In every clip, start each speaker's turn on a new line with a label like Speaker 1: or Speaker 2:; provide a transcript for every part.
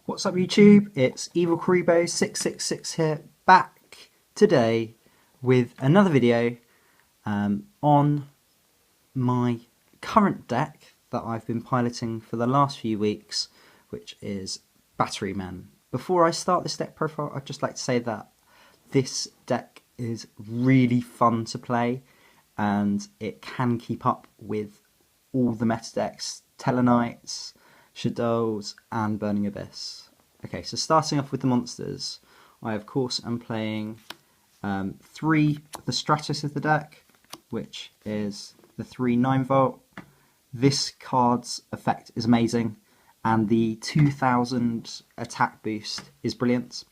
Speaker 1: What's up YouTube? It's EvilKaribo666 here, back today with another video on my current deck that I've been piloting for the last few weeks, which is Batteryman. Before I start this deck profile, I'd just like to say that this deck is really fun to play and it can keep up with all the meta decks, Tellarknights, YuGiOhs and Burning Abyss. Okay, so starting off with the monsters, I of course am playing three of the Stratus of the deck, which is the 3 9-volt. This card's effect is amazing, and the 2000 attack boost is brilliant.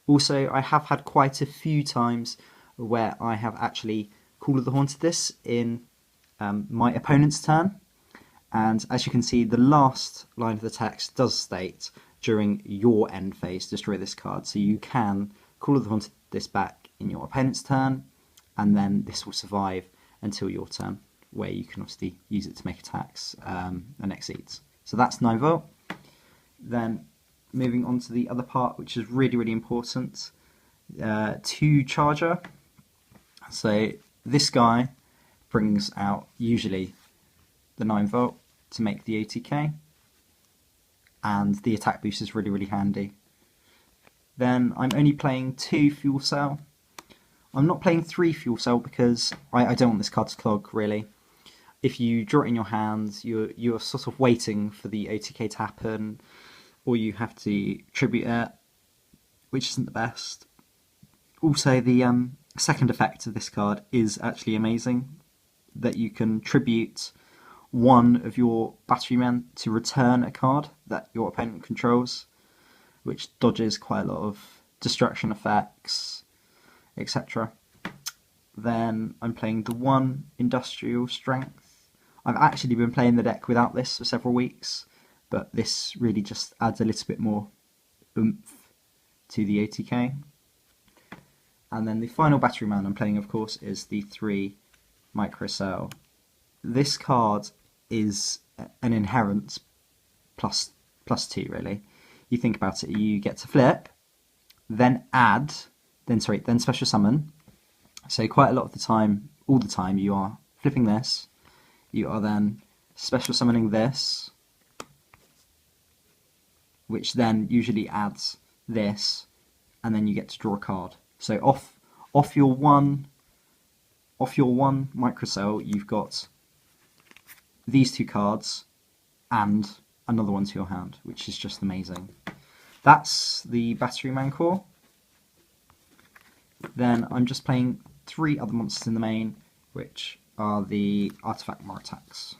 Speaker 1: Also, I have had quite a few times where I have actually Call of the Haunted this in my opponent's turn. And as you can see, the last line of the text does state, during your end phase, destroy this card. So you can Call of the Haunted this back in your opponent's turn, and then this will survive until your turn, where you can obviously use it to make attacks and exceeds. So that's 9-volt. Then moving on to the other part, which is really, really important, 2 charger. So this guy brings out usually the 9-volt to make the ATK, and the attack boost is really, really handy. Then I'm only playing 2 fuel cell. I'm not playing 3 fuel cell because I don't want this card to clog, really. If you draw it in your hand, you're sort of waiting for the ATK to happen, or you have to tribute it, which isn't the best. Also, the second effect of this card is actually amazing, that you can tribute one of your Batterymen to return a card that your opponent controls, which dodges quite a lot of destruction effects, etc. Then I'm playing the 1 Industrial Strength. I've actually been playing the deck without this for several weeks, but this really just adds a little bit more oomph to the ATK. And then the final Batteryman I'm playing, of course, is the 3 Microcell. This card is an inherent plus 2, really. You think about it, you get to flip, then then special summon. So quite a lot of the time, all the time, you are flipping this, you are then special summoning this, which then usually adds this, and then you get to draw a card. So off your one Microcell, you've got these 2 cards and another one to your hand, which is just amazing. That's the Batteryman core. Then I'm just playing 3 other monsters in the main, which are the Artifact Moratax,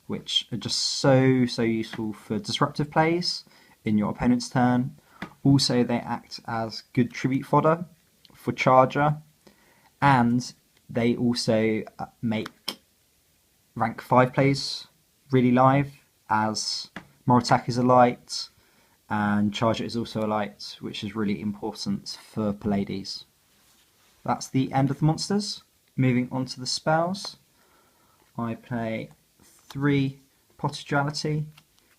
Speaker 1: which are just so useful for disruptive plays in your opponent's turn. Also, they act as good tribute fodder for Charger, and they also make rank 5 plays really live, as Moratax is a light and Charger is also a light, which is really important for Pallades. That's the end of the monsters. Moving on to the spells, I play 3 Pot of Duality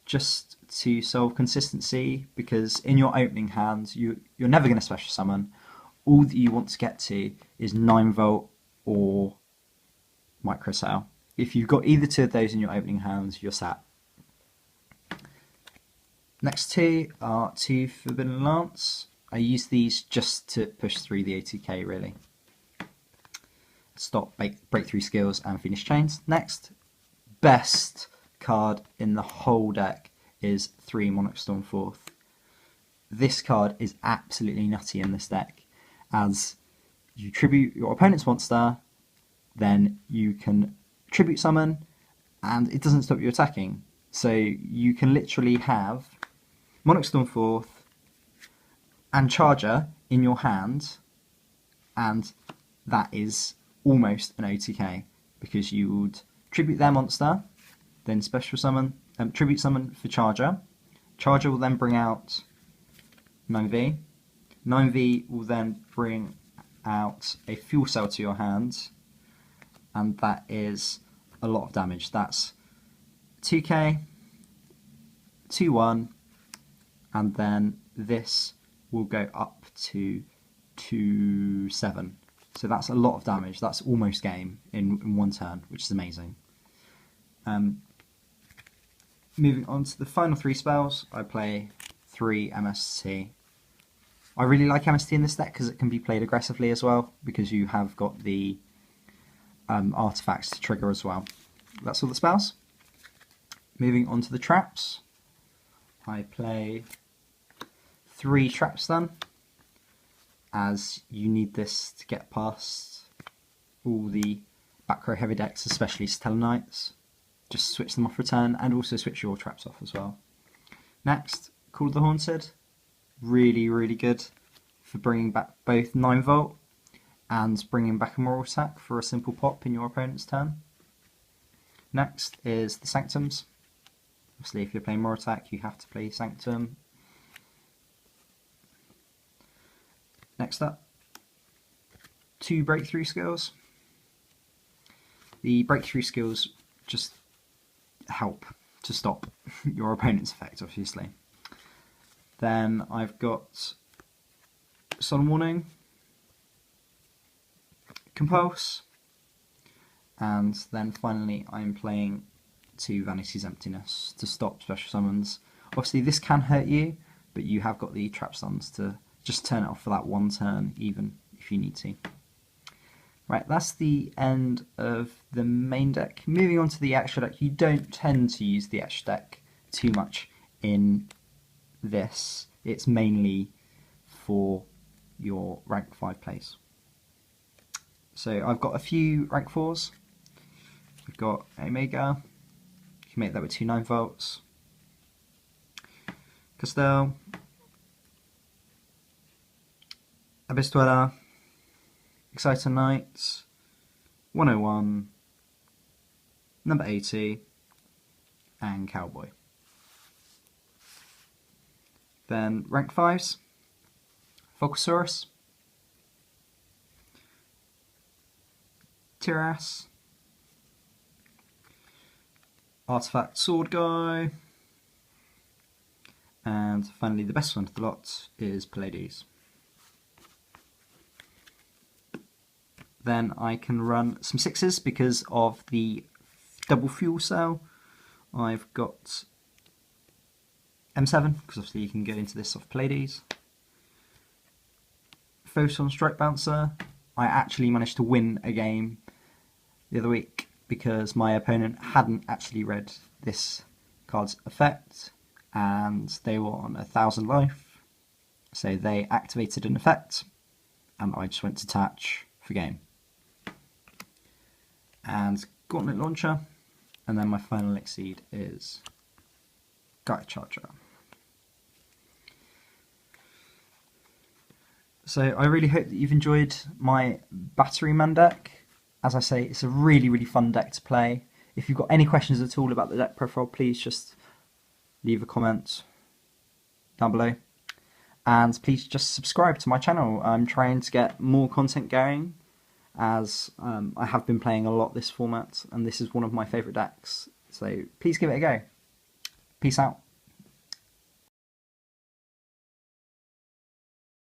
Speaker 1: just to solve consistency, because in your opening hand you're never going to special summon. All that you want to get to is 9-volt or Microcell. If you've got either 2 of those in your opening hands, you're sat. Next 2 are 2 Forbidden Lance. I use these just to push through the ATK, really. Stop breakthrough skills and Phoenix Chains. Next, best card in the whole deck is 3 Monarch Stormforth. This card is absolutely nutty in this deck, as you tribute your opponent's monster, then you can tribute summon, and it doesn't stop you attacking. So you can literally have Monarch Stormforth and Charger in your hand, and that is almost an OTK, because you would tribute their monster, then special summon, tribute summon for Charger. Charger will then bring out 9V. 9V will then bring out a fuel cell to your hand, and that is a lot of damage. That's 2k, 2-1, and then this will go up to 2-7. So that's a lot of damage. That's almost game in one turn, which is amazing. Moving on to the final 3 spells, I play 3 MST. I really like MST in this deck because it can be played aggressively as well, because you have got the artifacts to trigger as well. That's all the spells. Moving on to the traps, I play 3 trap stun, as you need this to get past all the back row heavy decks, especially Stellar Knights. Just switch them off return, and also switch your traps off as well. Next, Call of the Haunted. Really, really good for bringing back both 9-volt and bringing back a moral attack for a simple pop in your opponent's turn. Next is the Sanctums. Obviously, if you're playing moral attack, you have to play Sanctum. Next up, 2 breakthrough skills. The breakthrough skills just help to stop your opponent's effect, obviously. Then I've got Solemn Warning, Compulse, and then finally I'm playing 2 Vanity's Emptiness to stop special summons. Obviously this can hurt you, but you have got the trap stuns to just turn it off for that one turn, even if you need to. Right, that's the end of the main deck. Moving on to the extra deck, you don't tend to use the extra deck too much in this. It's mainly for your rank 5 plays. So I've got a few rank 4s. We've got Omega, you can make that with 2 9-volts. Castell, Abyss Dweller, Exciter Knights, 101, number 80, and Cowboy. Then rank 5s, Focusaurus, Tiras, Artifact Sword Guy, and finally the best one of the lot is Pallades. Then I can run some 6s because of the double fuel cell. I've got M7, because obviously you can go into this off Pallades. Photon Strike Bouncer. I actually managed to win a game the other week because my opponent hadn't actually read this card's effect, and they were on 1000 life. So they activated an effect, and I just went to Tatch for game. And Gauntlet Launcher, and then my final Exceed is Guide Charger. So I really hope that you've enjoyed my Batteryman deck. As I say, it's a really, really fun deck to play. If you've got any questions at all about the deck profile, please just leave a comment down below. And please just subscribe to my channel. I'm trying to get more content going, as I have been playing a lot this format, and this is one of my favourite decks. So please give it a go. Peace out.